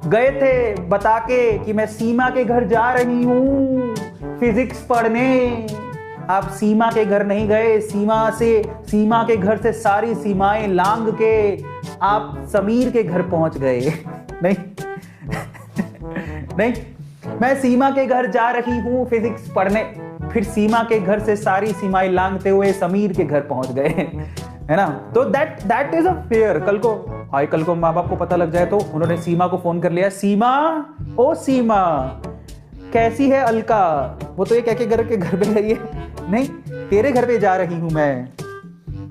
गए थे बता के कि मैं सीमा के घर जा रही हूं फिजिक्स पढ़ने। आप सीमा के घर नहीं गए, सीमा के घर से सारी सीमाएं लांग के आप समीर के घर पहुंच गए। नहीं नहीं, मैं सीमा के घर जा रही हूं फिजिक्स पढ़ने, फिर सीमा के घर से सारी सीमाएं लांघते हुए समीर के घर पहुंच गए। है ना? तो दैट इज अ फेयर। कल को माँ बाप को पता लग जाए तो उन्होंने सीमा को फोन कर लिया, सीमा, ओ सीमा कैसी है अलका? वो तो ये कह के घर पे गई है, नहीं तेरे घर पे जा रही हूं मैं,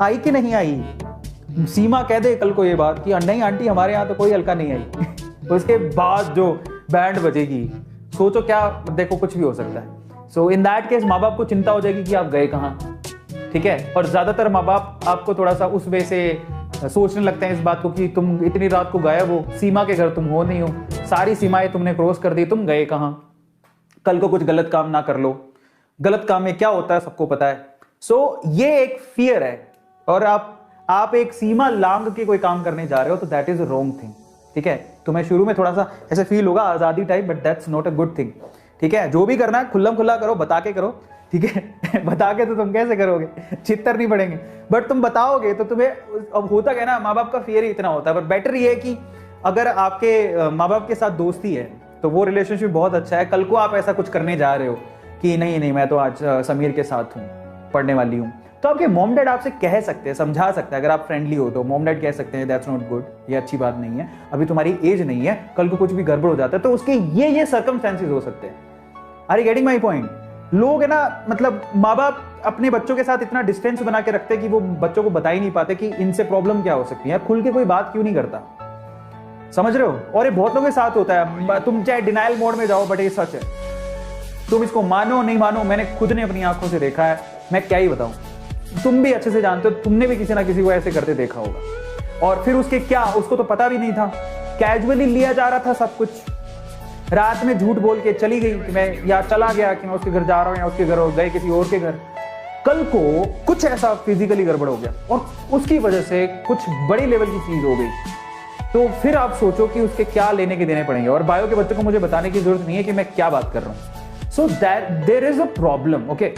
आई कि नहीं आई? सीमा कह दे कल को ये बात कि नहीं आंटी हमारे यहाँ तो कोई अलका नहीं आई। उसके बाद जो बैंड बजेगी, सोचो क्या, देखो कुछ भी हो सकता है। सो इन दैट केस माँ बाप को चिंता हो जाएगी कि आप गए कहाँ। ठीक है, और ज्यादातर माँ बाप आपको थोड़ा सा उस वे से सोचने लगते हैं इस बात को कि तुम इतनी रात को गायब हो, सीमा के घर तुम हो नहीं हो, सारी सीमाएं तुमने क्रॉस कर दी, तुम गए कहाँ? कल को कुछ गलत काम ना कर लो। गलत काम में क्या होता है सबको पता है। सो ये एक फियर है, और आप एक सीमा लांघ के कोई काम करने जा रहे हो तो that is a wrong thing. ठीक है, तुम्हें शुरू में थोड़ा सा ऐसे फील होगा आजादी type, but that's not a good thing. ठीक है, जो भी करना है खुल्लम खुल्ला करो, बता के करो। ठीक है बता के तो तुम कैसे करोगे, चित्तर नहीं पड़ेंगे, बट तुम बताओगे तो तुम्हें, अब होता क्या ना, माँ बाप का फियर ही इतना होता है। पर बेटर ये है कि अगर आपके माँ बाप के साथ दोस्ती है तो वो रिलेशनशिप बहुत अच्छा है। कल को आप ऐसा कुछ करने जा रहे हो कि नहीं मैं तो आज समीर के साथ हूँ, पढ़ने वाली हूँ, तो आपके मॉम डैड आपसे कह सकते हैं, समझा सकते हैं। अगर आप फ्रेंडली हो तो मॉम डैड कह सकते हैं दैट्स नॉट गुड, ये अच्छी बात नहीं है, अभी तुम्हारी एज नहीं है, कल को कुछ भी गड़बड़ हो जाता है तो उसके ये सर्कमस्टेंसेस हो सकते हैं। Are you getting my point? लोग है ना, मतलब माँ बाप अपने बच्चों के साथ इतना डिस्टेंस बना के रखते हैं कि वो बच्चों को बता ही नहीं पाते कि इनसे प्रॉब्लम क्या हो सकती है। खुल के कोई बात क्यों नहीं करता, समझ रहे हो? और ये बहुत लोगों के साथ होता है। तुम चाहे डिनाइल मोड में जाओ, बट ये सच है, तुम इसको मानो नहीं मानो, मैंने खुद ने अपनी आंखों से देखा है, मैं क्या ही बताऊं। तुम भी अच्छे से जानते हो, तुमने भी किसी ना किसी को ऐसे करते देखा होगा। और फिर उसके क्या, उसको तो पता भी नहीं था, कैजुअली लिया जा रहा था सब कुछ। रात में झूठ बोल के चली गई कि मैं, या चला गया कि मैं उसके घर जा रहा हूं, या उसके घर गए किसी और के घर। कल को कुछ ऐसा फिजिकली गड़बड़ हो गया और उसकी वजह से कुछ बड़ी लेवल की चीज हो गई, तो फिर आप सोचो कि उसके क्या लेने के देने पड़ेंगे। और बायो के बच्चों को मुझे बताने की जरूरत नहीं है कि मैं क्या बात कर रहा हूं। So that there is a problem, okay.